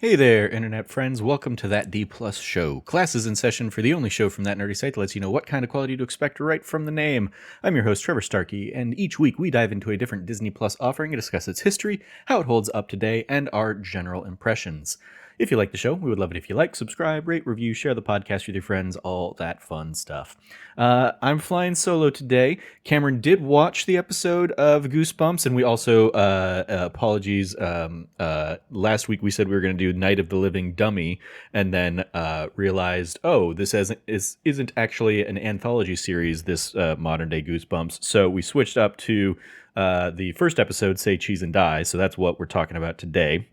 Hey there, internet friends. Welcome to That D Plus Show. Class is in session for the only show from that nerdy site that lets you know what kind of quality to expect right from the name. I'm your host, Trevor Starkey, and each week we dive into a different Disney Plus offering and discuss its history, how it holds up today, and our general impressions. If you like the show, we would love it if you like, subscribe, rate, review, share the podcast with your friends, all that fun stuff. I'm flying solo today. Cameron did watch the episode of Goosebumps, and we also, apologies, last week we said we were going to do Night of the Living Dummy, and then realized, this isn't actually an anthology series, this modern day Goosebumps, so we switched up to the first episode, Say Cheese and Die, so that's what we're talking about today.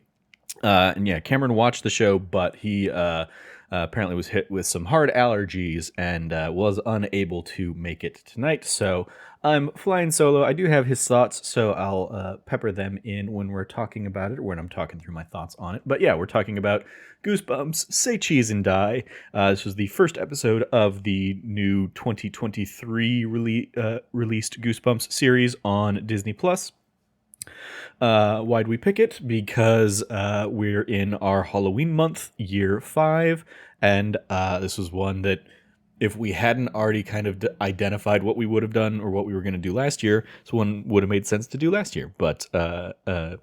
And yeah, Cameron watched the show, but he apparently was hit with some hard allergies and was unable to make it tonight. So I'm flying solo. I do have his thoughts, so I'll pepper them in when we're talking about it, or when I'm talking through my thoughts on it. But yeah, we're talking about Goosebumps, Say Cheese and Die. This was the first episode of the new 2023 released Goosebumps series on Disney Plus. Why'd we pick it? Because we're in our Halloween month, year 5, and this was one that if we hadn't already kind of identified what we would have done or what we were going to do last year, this one would have made sense to do last year, but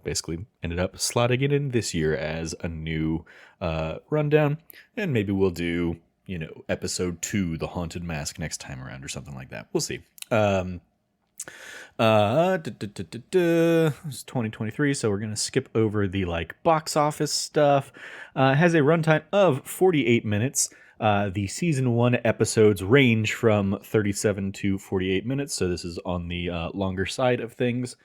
basically ended up slotting it in this year as a new rundown, and maybe we'll do, episode 2, The Haunted Mask, next time around or something like that. We'll see. It's 2023, so we're gonna skip over the box office stuff. It has a runtime of 48 minutes. The season 1 episodes range from 37 to 48 minutes, so this is on the longer side of things.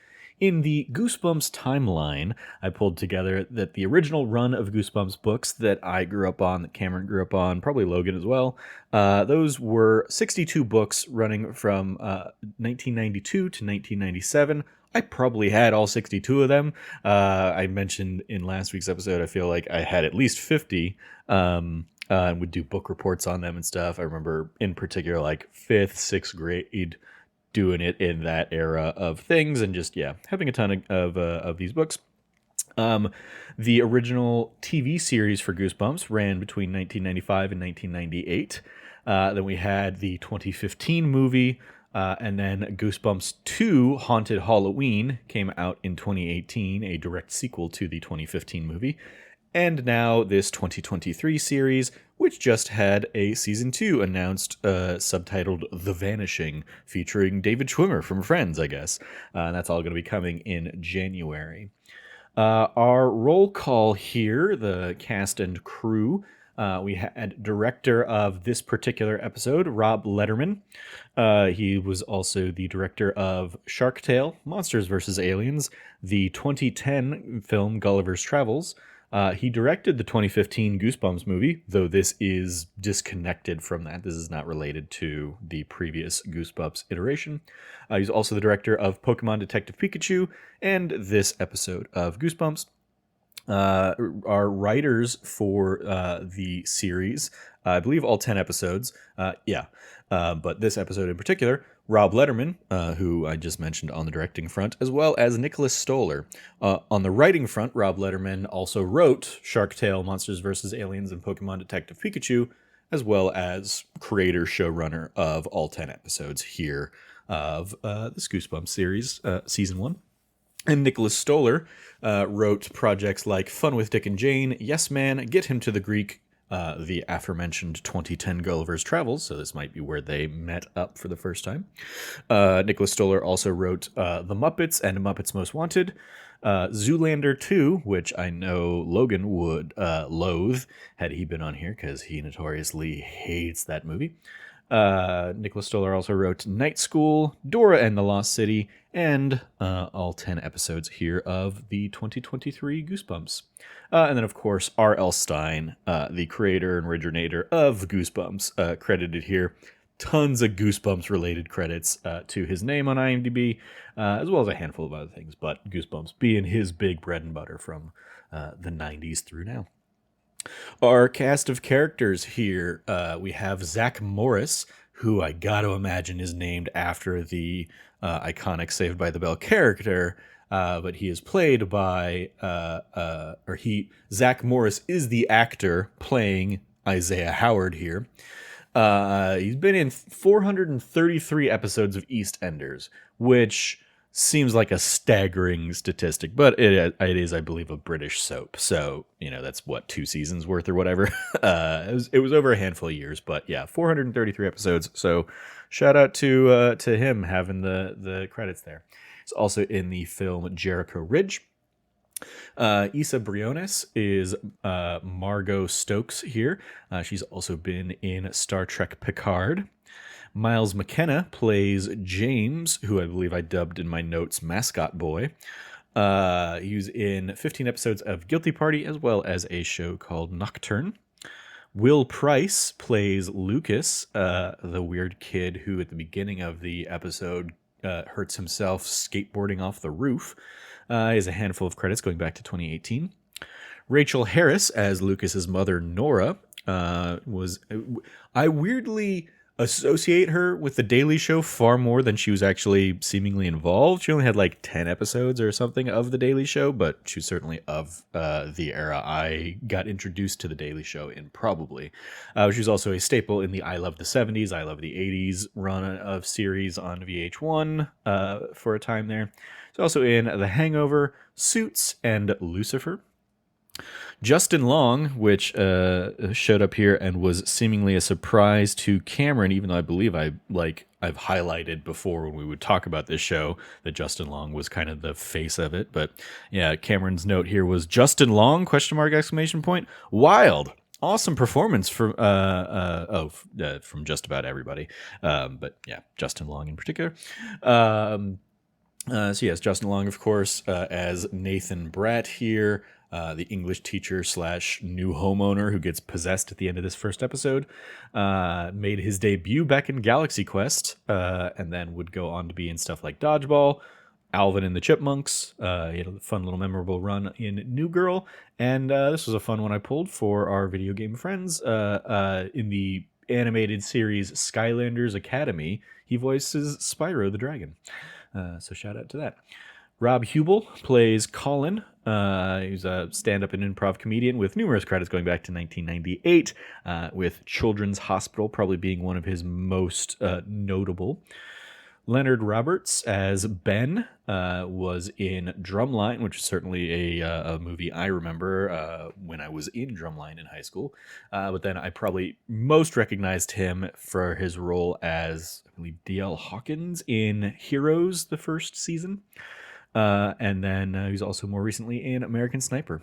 In the Goosebumps timeline, I pulled together that the original run of Goosebumps books that I grew up on, that Cameron grew up on, probably Logan as well, those were 62 books running from 1992 to 1997. I probably had all 62 of them. I mentioned in last week's episode, I feel like I had at least 50. And would do book reports on them and stuff. I remember in particular, 5th, 6th grade, doing it in that era of things, and just having a ton of these books. The original TV series for Goosebumps ran between 1995 and 1998. Then we had the 2015 movie, and then Goosebumps 2 Haunted Halloween came out in 2018, a direct sequel to the 2015 movie. And now this 2023 series, which just had a season 2 announced, subtitled The Vanishing, featuring David Schwimmer from Friends, I guess. And that's all going to be coming in January. Our roll call here, the cast and crew. We had director of this particular episode, Rob Letterman. He was also the director of Shark Tale, Monsters vs. Aliens, the 2010 film Gulliver's Travels. He directed the 2015 Goosebumps movie, though this is disconnected from that. This is not related to the previous Goosebumps iteration. He's also the director of Pokemon Detective Pikachu and this episode of Goosebumps. Our writers for the series, I believe all 10 episodes, but this episode in particular, Rob Letterman, who I just mentioned on the directing front, as well as Nicholas Stoller. On the writing front, Rob Letterman also wrote Shark Tale, Monsters vs. Aliens, and Pokemon Detective Pikachu, as well as creator showrunner of all 10 episodes here of this Goosebumps series, season 1. And Nicholas Stoller wrote projects like Fun with Dick and Jane, Yes Man, Get Him to the Greek, the aforementioned 2010 Gulliver's Travels, so this might be where they met up for the first time. Nicholas Stoller also wrote The Muppets and Muppets Most Wanted, Zoolander 2, which I know Logan would loathe had he been on here, because he notoriously hates that movie. Nicholas Stoller also wrote Night School, Dora and the Lost City, and all 10 episodes here of the 2023 Goosebumps. And then, of course, R.L. Stine, the creator and originator of Goosebumps, credited here. Tons of Goosebumps-related credits to his name on IMDb, as well as a handful of other things, but Goosebumps being his big bread and butter from the 90s through now. Our cast of characters here, we have Zach Morris, who I gotta imagine is named after the iconic Saved by the Bell character, but he is played by, Zach Morris is the actor playing Isaiah Howard here. He's been in 433 episodes of EastEnders, which seems like a staggering statistic, but it is, I believe, a British soap. So, that's what, 2 seasons worth or whatever. It was over a handful of years, but yeah, 433 episodes. So shout out to him having the credits there. It's also in the film Jericho Ridge. Issa Briones is Margot Stokes here. She's also been in Star Trek Picard. Miles McKenna plays James, who I believe I dubbed in my notes Mascot Boy. He was in 15 episodes of Guilty Party, as well as a show called Nocturne. Will Price plays Lucas, the weird kid who at the beginning of the episode hurts himself skateboarding off the roof. He has a handful of credits going back to 2018. Rachel Harris as Lucas's mother, Nora, I weirdly associate her with The Daily Show far more than she was actually seemingly involved. She only had like 10 episodes or something of The Daily Show, but she was certainly of the era I got introduced to The Daily Show in, probably. She was also a staple in the I Love the 70s, I Love the 80s run of series on VH1 for a time there. She's also in The Hangover, Suits, and Lucifer. Justin Long, which showed up here and was seemingly a surprise to Cameron, even though I believe I've highlighted before when we would talk about this show that Justin Long was kind of the face of it. But yeah, Cameron's note here was Justin Long, ? Wild. Awesome performance from just about everybody. But yeah, Justin Long in particular. So yes, Justin Long, of course, as Nathan Bratt here. The English teacher / new homeowner who gets possessed at the end of this first episode, made his debut back in Galaxy Quest, and then would go on to be in stuff like Dodgeball, Alvin and the Chipmunks. He had a fun little memorable run in New Girl, and this was a fun one I pulled for our video game friends. In the animated series Skylanders Academy, he voices Spyro the Dragon. So shout out to that. Rob Hubel plays Colin. He's a stand-up and improv comedian with numerous credits going back to 1998, with Children's Hospital probably being one of his most notable. Leonard Roberts as Ben was in Drumline, which is certainly a movie I remember when I was in Drumline in high school. But then I probably most recognized him for his role as, I believe, D.L. Hawkins in Heroes, the first season. And then he's also more recently in American Sniper.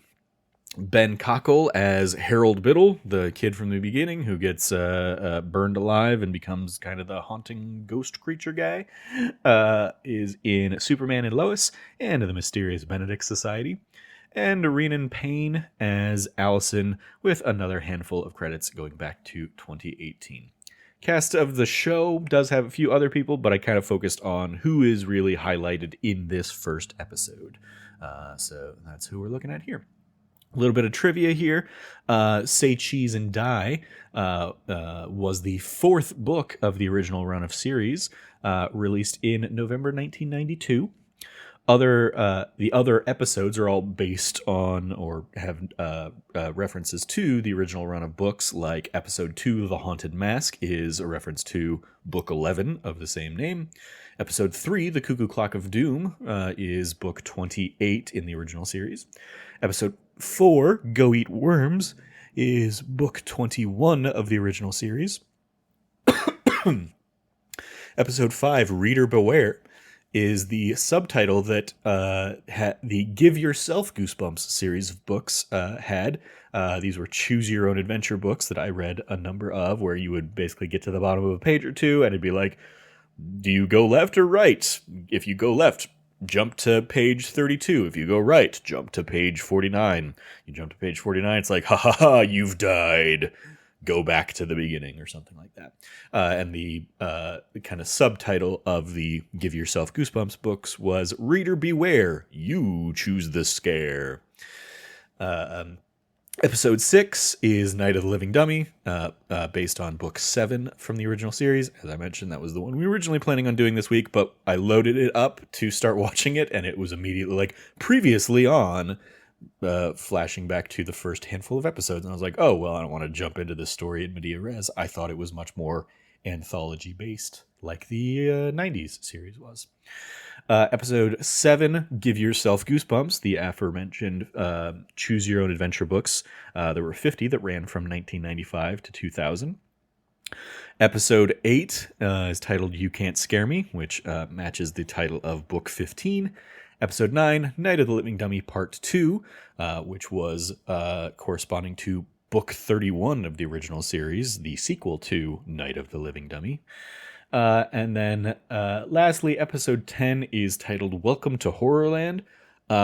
Ben Cockle as Harold Biddle, the kid from the beginning who gets burned alive and becomes kind of the haunting ghost creature guy, is in Superman and Lois and The Mysterious Benedict Society. And Renan Payne as Allison, with another handful of credits going back to 2018. Cast of the show does have a few other people, but I kind of focused on who is really highlighted in this first episode. So that's who we're looking at here. A little bit of trivia here. Say Cheese and Die was the 4th book of the original run of series, released in November 1992. The other episodes are all based on or have references to the original run of books, like episode 2, The Haunted Mask, is a reference to book 11 of the same name. Episode 3, The Cuckoo Clock of Doom, is book 28 in the original series. Episode 4, Go Eat Worms, is book 21 of the original series. Episode 5, Reader Beware, is the subtitle that the Give Yourself Goosebumps series of books had. These were choose your own adventure books that I read a number of, where you would basically get to the bottom of a page or two and it'd be like, do you go left or right? If you go left, jump to page 32. If you go right, jump to page 49. You jump to page 49, it's like, ha ha ha, you've died. Go back to the beginning or something like that. And the kind of subtitle of the Give Yourself Goosebumps books was Reader Beware, You Choose the Scare. Episode 6 is Night of the Living Dummy, based on book 7 from the original series. As I mentioned, that was the one we were originally planning on doing this week, but I loaded it up to start watching it, and it was immediately like previously on, flashing back to the first handful of episodes. And I was like, oh, well, I don't want to jump into this story in media res. I thought it was much more anthology based, like the 90s series was. Episode 7, Give Yourself Goosebumps, the aforementioned Choose Your Own Adventure books. There were 50 that ran from 1995 to 2000. Episode 8 is titled You Can't Scare Me, which matches the title of book 15. Episode 9, Night of the Living Dummy Part 2, which was corresponding to book 31 of the original series, the sequel to Night of the Living Dummy. And then lastly, episode 10 is titled Welcome to Horrorland,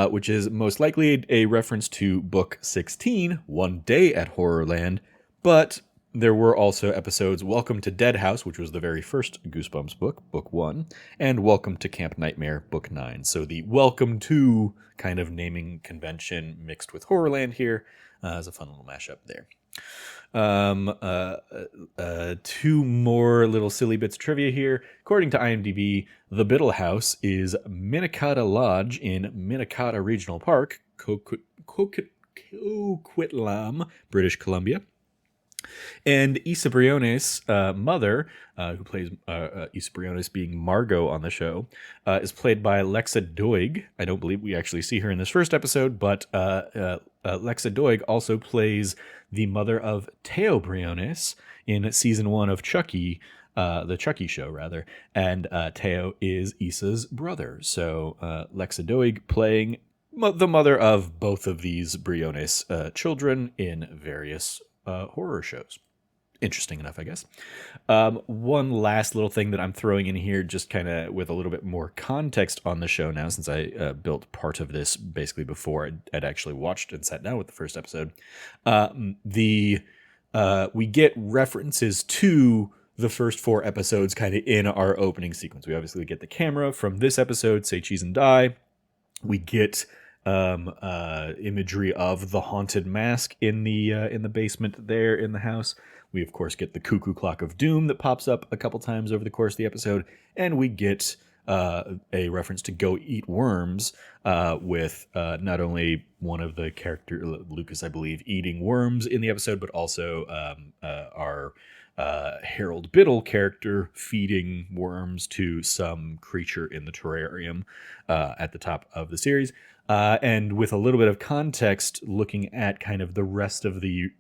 which is most likely a reference to book 16, One Day at Horrorland. But there were also episodes Welcome to Dead House, which was the very first Goosebumps book, book 1, and Welcome to Camp Nightmare, book 9. So the Welcome to kind of naming convention mixed with Horrorland here is a fun little mashup there. Two more little silly bits of trivia here. According to IMDb, the Biddle House is Minnetonka Lodge in Minnetonka Regional Park, Coquitlam, British Columbia. And Isa Briones' mother, who plays Isa Briones being Margot on the show, is played by Lexa Doig. I don't believe we actually see her in this first episode, but Lexa Doig also plays the mother of Theo Briones in season 1 of Chucky, the Chucky show, rather. And Theo is Isa's brother. So Lexa Doig playing the mother of both of these Briones children in various horror shows. Interesting enough, I guess. One last little thing that I'm throwing in here, just kind of with a little bit more context on the show now, since I built part of this basically before I'd actually watched and sat down with the first episode. We get references to the first 4 episodes kind of in our opening sequence. We obviously get the camera from this episode, Say Cheese and Die. We get imagery of the haunted mask in the basement there in the house. We of course get the cuckoo clock of doom that pops up a couple times over the course of the episode, and we get a reference to Go Eat Worms, with not only one of the character Lucas, I believe, eating worms in the episode, but also our Harold Biddle character feeding worms to some creature in the terrarium at the top of the series. And with a little bit of context, looking at kind of the rest of the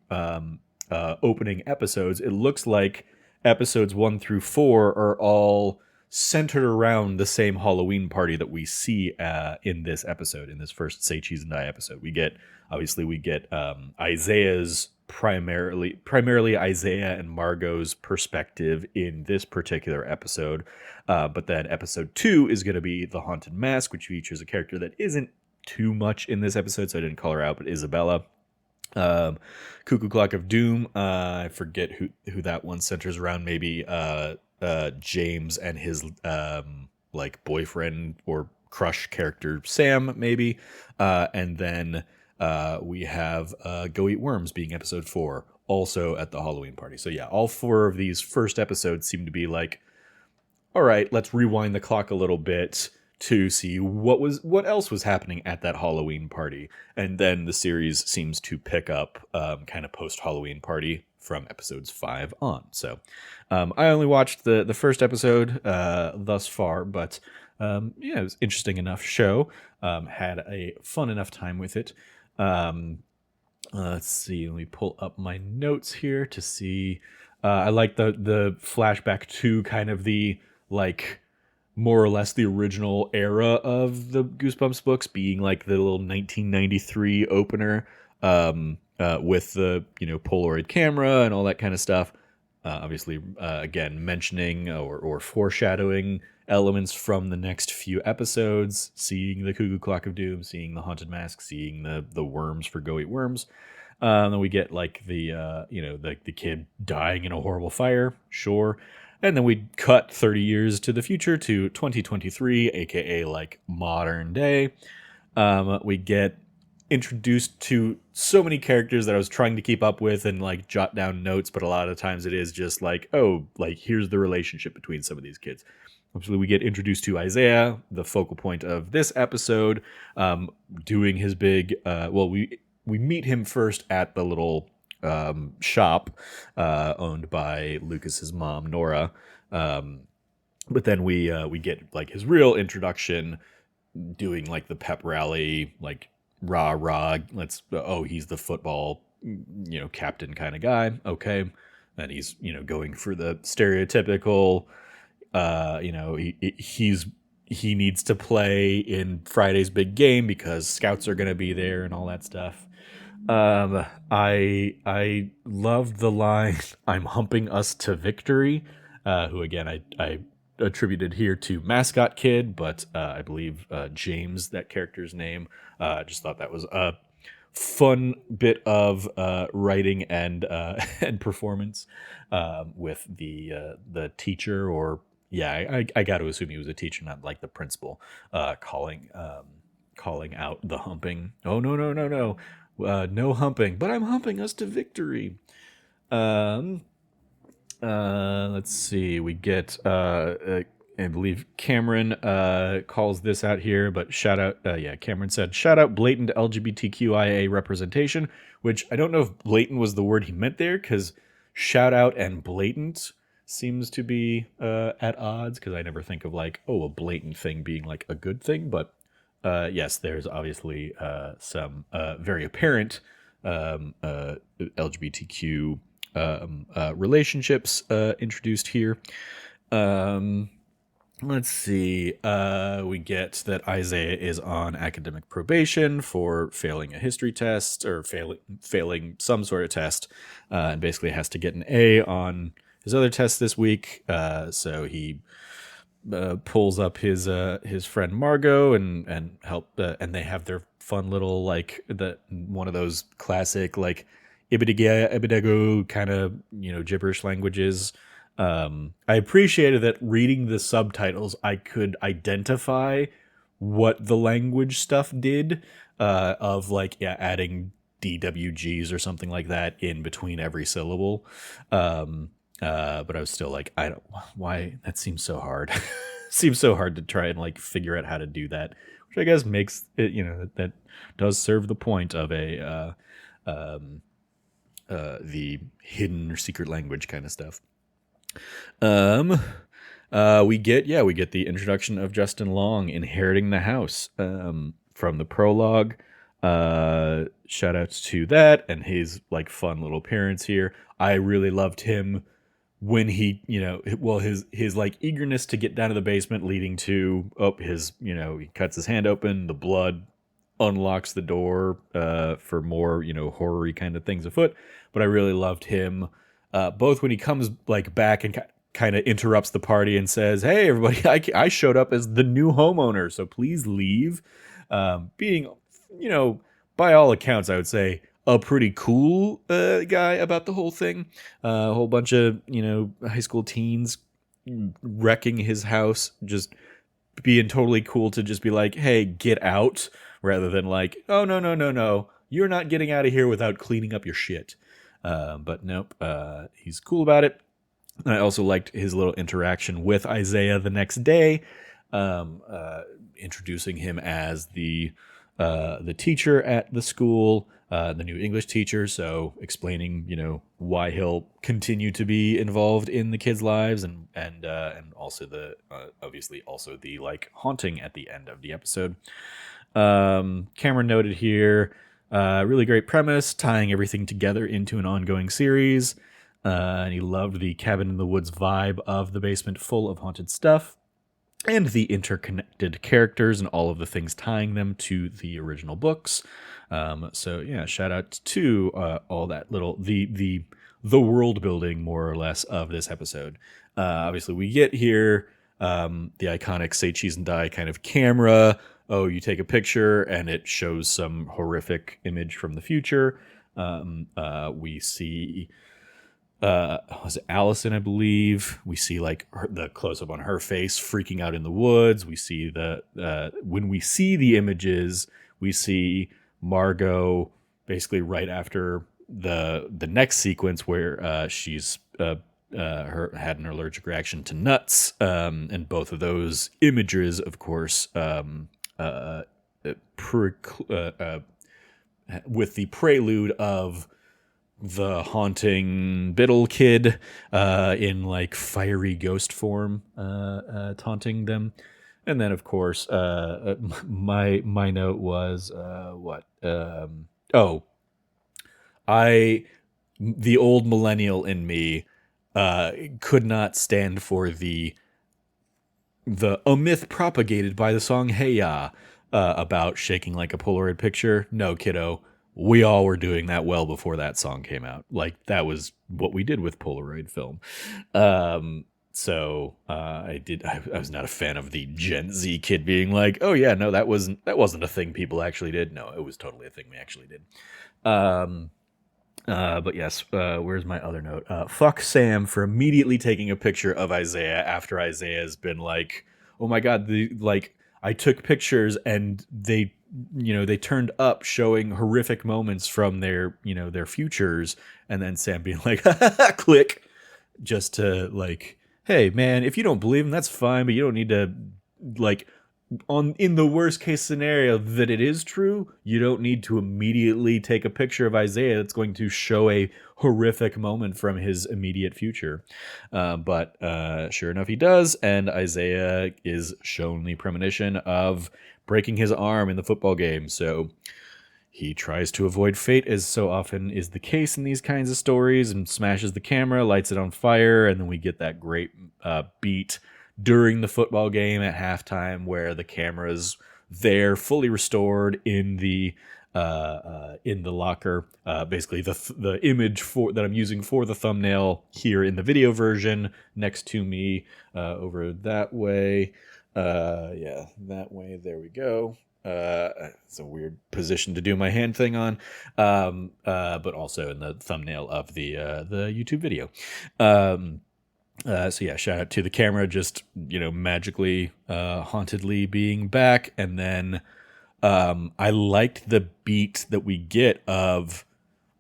opening episodes, it looks like episodes 1 through 4 are all centered around the same Halloween party that we see in this episode, in this first Say Cheese and Die episode. We get Isaiah's primarily Isaiah and Margot's perspective in this particular episode. But then episode 2 is going to be The Haunted Mask, which features a character that isn't too much in this episode, so I didn't call her out, but Isabella. Cuckoo Clock of Doom, I forget who that one centers around. Maybe James and his like boyfriend or crush character Sam, maybe. And then we have Go Eat Worms being episode 4, also at the Halloween party. So yeah, all 4 of these first episodes seem to be like, all right, let's rewind the clock a little bit to see what else was happening at that Halloween party. And then the series seems to pick up kind of post-Halloween party from episodes 5 on. So I only watched the first episode thus far, but yeah, it was interesting enough show. Had a fun enough time with it. Let's see, let me pull up my notes here to see. I like the flashback to kind of the like more or less the original era of the Goosebumps books, being like the little 1993 opener with the Polaroid camera and all that kind of stuff. Obviously, again, mentioning or foreshadowing elements from the next few episodes, seeing the Cuckoo Clock of Doom, seeing the Haunted Mask, seeing the worms for Go Eat Worms. Then we get like the kid dying in a horrible fire, sure. And then we cut 30 years to the future to 2023, aka like modern day. We get introduced to so many characters that I was trying to keep up with and like jot down notes, but a lot of times it is just like, oh, like here's the relationship between some of these kids. Obviously, we get introduced to Isaiah, the focal point of this episode, doing his big. We meet him first at the little shop owned by Lucas's mom, Nora. But then we get like his real introduction, doing like the pep rally, like rah rah. He's the football, captain kind of guy. Okay, and he's going for the stereotypical. He needs to play in Friday's big game because scouts are going to be there and all that stuff. I loved the line "I'm humping us to victory," who again I attributed here to mascot kid, but I believe James, that character's name. Just thought that was a fun bit of writing and and performance with the teacher, or I got to assume he was a teacher, not like the principal, calling out the humping. Oh no, no humping, but I'm humping us to victory. Let's see. We get I believe Cameron calls this out here, but shout out. Cameron said, "Shout out blatant LGBTQIA representation," which I don't know if blatant was the word he meant there, because shout out and blatant seems to be at odds. Because I never think of like, a blatant thing being like a good thing, but yes, there's obviously some very apparent LGBTQ relationships introduced here. Let's see. We get that Isaiah is on academic probation for failing a history test, or failing some sort of test, and basically has to get an A on his other test this week. So he pulls up his friend Margot and help, and they have their fun little one of those classic like ibidigo kind of gibberish languages. I appreciated that reading the subtitles, I could identify what the language stuff did, of adding DWGs or something like that in between every syllable. But I was still like, I don't, why that seems so hard. Seems so hard to try and like figure out how to do that, which I guess makes it, that does serve the point of the hidden or secret language kind of stuff. We get the introduction of Justin Long inheriting the house from the prologue. Shout outs to that and his like fun little appearance here. I really loved him when he, his like eagerness to get down to the basement, leading to he cuts his hand open, the blood unlocks the door for more horror-y kind of things afoot. But I really loved him both when he comes like back and kind of interrupts the party and says, "Hey everybody, I showed up as the new homeowner, so please leave," being by all accounts I would say a pretty cool guy about the whole thing. A whole bunch of high school teens wrecking his house, just being totally cool to just be like, "Hey, get out," rather than like, "Oh no, you're not getting out of here without cleaning up your shit." But nope, he's cool about it. I also liked his little interaction with Isaiah the next day, introducing him as the teacher at the school, the new English teacher. So explaining, why he'll continue to be involved in the kids' lives, and also obviously also the like haunting at the end of the episode. Cameron noted here, really great premise, tying everything together into an ongoing series. And he loved the cabin in the woods vibe of the basement full of haunted stuff, and the interconnected characters and all of the things tying them to the original books. So yeah, shout out to all that little the world building more or less of this episode. Obviously, we get here the iconic "say cheese and die" kind of camera. Oh, you take a picture and it shows some horrific image from the future. We see. Was it Allison, I believe? We see like the close up on her face freaking out in the woods. We see when we see the images, we see Margot basically right after the next sequence where she's her had an allergic reaction to nuts, and both of those images, of course, uh, with the prelude of the haunting Biddle kid in like fiery ghost form taunting them. And then, of course, my note was what? Oh, I the old millennial in me could not stand for the a myth propagated by the song "Hey Ya" about shaking like a Polaroid picture. No, kiddo, we all were doing that well before that song came out. Like that was what we did with Polaroid film. I was not a fan of the Gen Z kid being like, "Oh yeah, no, that wasn't a thing people actually did." No, it was totally a thing we actually did. Um, but yes, where's my other note? Fuck Sam for immediately taking a picture of Isaiah after Isaiah has been like, "Oh my god, I took pictures and they turned up showing horrific moments from their futures," and then Sam being like, click, just to like, hey man, if you don't believe him, that's fine, but you don't need to like in the worst case scenario that it is true, you don't need to immediately take a picture of Isaiah that's going to show a horrific moment from his immediate future. But sure enough, he does, and Isaiah is shown the premonition of breaking his arm in the football game. So he tries to avoid fate, as so often is the case in these kinds of stories, and smashes the camera, lights it on fire, and then we get that great beat during the football game at halftime where the camera's there, fully restored in the locker. Basically, the image that I'm using for the thumbnail here in the video version next to me over that way. Yeah, that way. There we go. It's a weird position to do my hand thing on, but also in the thumbnail of the YouTube video. So yeah, shout out to the camera, just magically, hauntedly being back, and then I liked the beat that we get of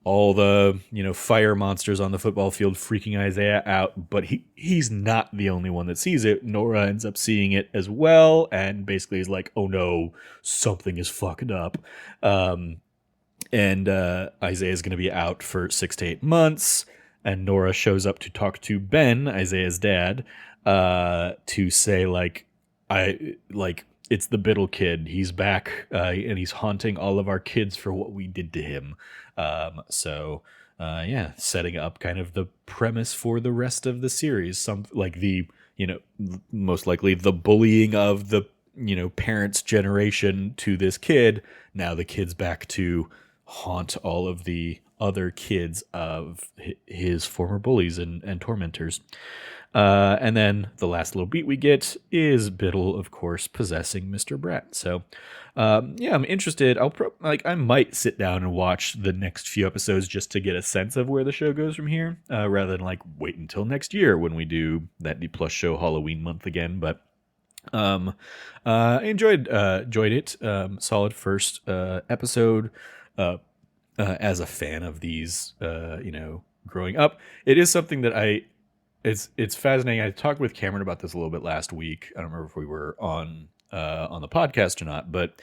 all the fire monsters on the football field freaking Isaiah out, but he's not the only one that sees it. Nora ends up seeing it as well, and basically is like, "Oh no, something is fucked up," and Isaiah's going to be out for 6 to 8 months. And Nora shows up to talk to Ben, Isaiah's dad, to say it's the Biddle kid. He's back, and he's haunting all of our kids for what we did to him. Yeah, setting up kind of the premise for the rest of the series. Some like most likely the bullying of the parents' generation to this kid. Now the kid's back to haunt all of the other kids of his former bullies and tormentors. And then the last little beat we get is Biddle, of course, possessing Mr. Bratt. So, yeah, I'm interested. I might sit down and watch the next few episodes just to get a sense of where the show goes from here, rather than wait until next year when we do that D Plus show Halloween month again. But I enjoyed it. Solid first episode. As a fan of these, growing up, it is something that it's fascinating. I talked with Cameron about this a little bit last week. I don't remember if we were on the podcast or not, but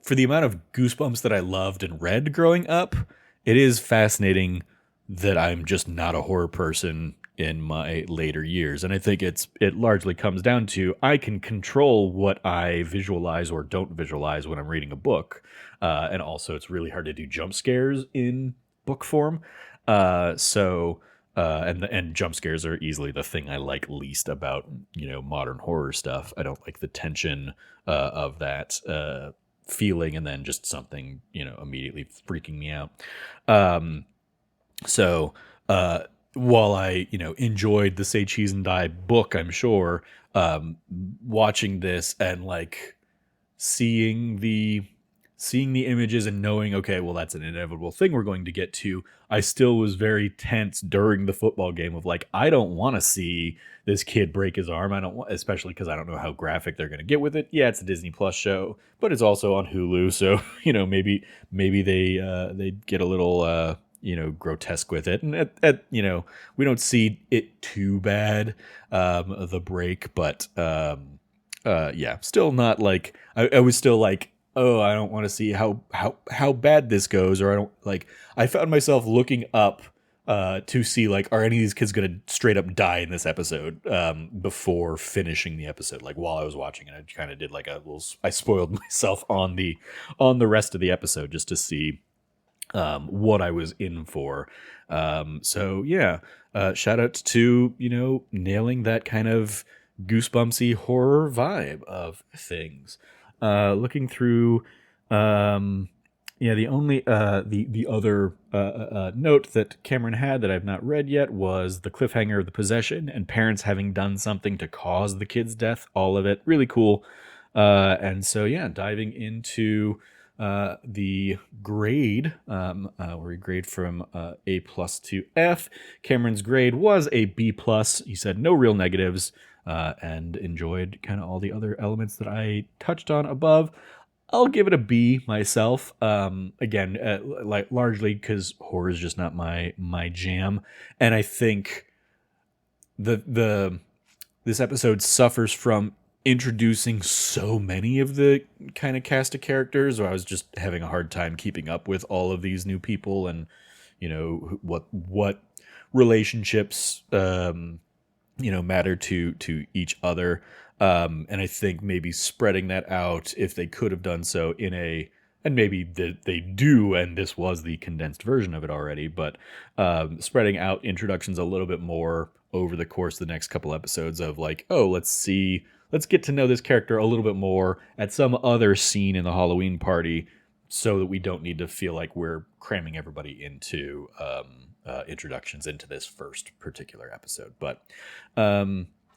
for the amount of Goosebumps that I loved and read growing up, it is fascinating that I'm just not a horror person in my later years. And I think it largely comes down to I can control what I visualize or don't visualize when I'm reading a book. And also it's really hard to do jump scares in book form. And jump scares are easily the thing I like least about, modern horror stuff. I don't like the tension of that feeling and then just something, immediately freaking me out. While I, enjoyed the Say Cheese and Die book, I'm sure, watching this and seeing seeing the images and knowing, okay, well, that's an inevitable thing we're going to get to, I still was very tense during the football game of like, I don't want to see this kid break his arm. I don't want, especially because I don't know how graphic they're going to get with it. Yeah, it's a Disney Plus show, but it's also on Hulu, so maybe they get a little grotesque with it, and at we don't see it too bad, the break, but yeah, still not like I was still like, oh, I don't want to see how bad this goes, or I don't like. I found myself looking up to see like, are any of these kids gonna straight up die in this episode before finishing the episode? Like while I was watching it, I kind of did like a little. I spoiled myself on the rest of the episode just to see what I was in for. So yeah, shout out to nailing that kind of goosebumpsy horror vibe of things. Looking through, yeah, the only the other note that Cameron had that I've not read yet was the cliffhanger of the possession and parents having done something to cause the kid's death. All of it really cool. And so yeah, diving into the grade, where we grade from A plus to F. Cameron's grade was a B plus. He said no real negatives, and enjoyed kind of all the other elements that I touched on above. I'll give it a B myself. Again, like largely because horror is just not my jam, and I think this episode suffers from introducing so many of the kind of cast of characters, or I was just having a hard time keeping up with all of these new people and what relationships matter to each other, and I think maybe spreading that out, if they could have done so and maybe they do, and this was the condensed version of it already, but spreading out introductions a little bit more over the course of the next couple episodes of like, oh, let's get to know this character a little bit more at some other scene in the Halloween party, so that we don't need to feel like we're cramming everybody into introductions into this first particular episode. But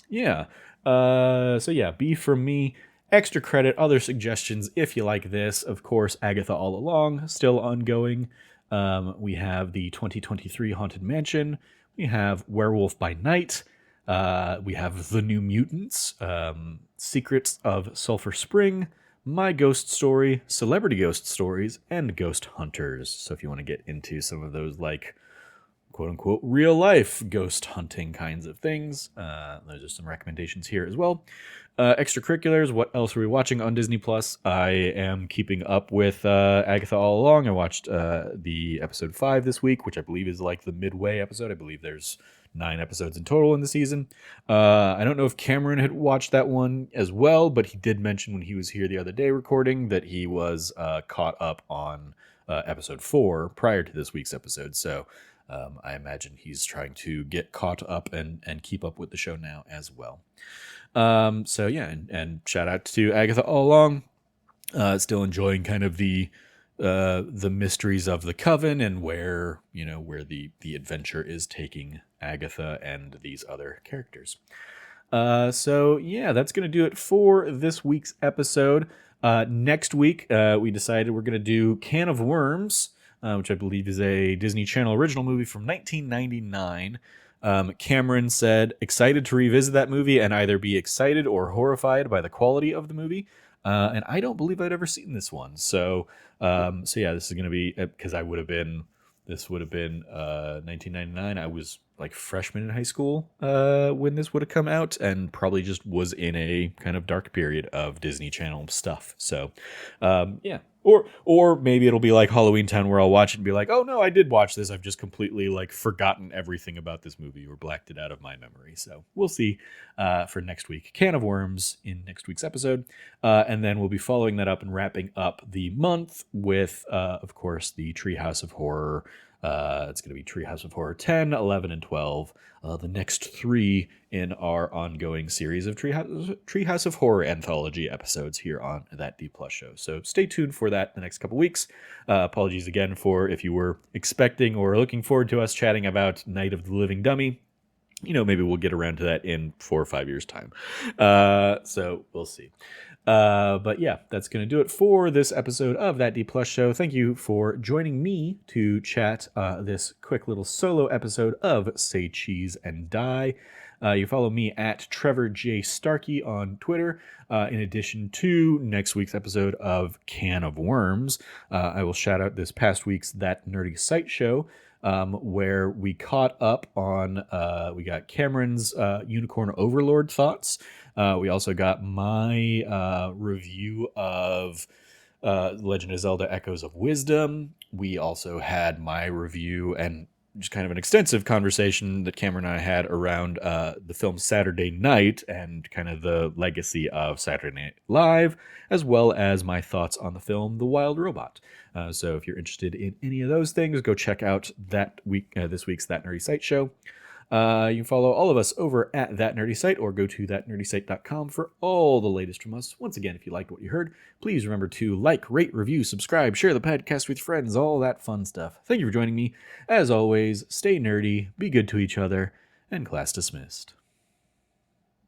yeah, so yeah, B from me. Extra credit, other suggestions if you like this. Of course, Agatha All Along, still ongoing. We have the 2023 Haunted Mansion. We have Werewolf by Night. We have The New Mutants, Secrets of Sulphur Spring, My Ghost Story, Celebrity Ghost Stories, and Ghost Hunters. So if you want to get into some of those like quote-unquote real life ghost hunting kinds of things, those are some recommendations here as well. Extracurriculars, what else are we watching on Disney Plus? I am keeping up with Agatha All Along. I watched the episode 5 this week, which I believe is like the midway episode. I believe there's 9 episodes in total in the season. I don't know if Cameron had watched that one as well, but he did mention when he was here the other day recording that he was caught up on episode 4 prior to this week's episode. So I imagine he's trying to get caught up and keep up with the show now as well. So yeah, and shout out to Agatha All Along. Still enjoying kind of the mysteries of the coven and where the adventure is taking Agatha and these other characters. So yeah, that's gonna do it for this week's episode. Next week, we decided we're gonna do Can of Worms, which I believe is a Disney Channel original movie from 1999. Cameron said excited to revisit that movie and either be excited or horrified by the quality of the movie. And I don't believe I'd ever seen this one. So yeah, this is going to be, because this would have been 1999. I was like freshman in high school when this would have come out, and probably just was in a kind of dark period of Disney Channel stuff. So yeah. Or maybe it'll be like Halloween Town, where I'll watch it and be like, oh no, I did watch this. I've just completely like forgotten everything about this movie or blacked it out of my memory. So we'll see for next week. Can of Worms in next week's episode. And then we'll be following that up and wrapping up the month with, of course, the Treehouse of Horror. It's going to be Treehouse of Horror 10, 11, and 12. The next 3 in our ongoing series of Treehouse of Horror anthology episodes here on That D Plus Show. So stay tuned for that the next couple weeks. Apologies again for if you were expecting or looking forward to us chatting about Night of the Living Dummy. Maybe we'll get around to that in 4 or 5 years' time. So we'll see. But yeah, that's going to do it for this episode of That D Plus Show. Thank you for joining me to chat this quick little solo episode of Say Cheese and Die. You follow me at Trevor J. Starkey on Twitter. In addition to next week's episode of Can of Worms, I will shout out this past week's That Nerdy Site Show, where we caught up on, we got Cameron's Unicorn Overlord thoughts. We also got my review of Legend of Zelda Echoes of Wisdom. We also had my review and just kind of an extensive conversation that Cameron and I had around the film Saturday Night and kind of the legacy of Saturday Night Live, as well as my thoughts on the film The Wild Robot. So if you're interested in any of those things, go check out this week's That Nerdy Site Show. You can follow all of us over at That Nerdy Site or go to thatnerdysite.com for all the latest from us. Once again, if you liked what you heard, please remember to like, rate, review, subscribe, share the podcast with friends, all that fun stuff. Thank you for joining me. As always, stay nerdy, be good to each other, and class dismissed.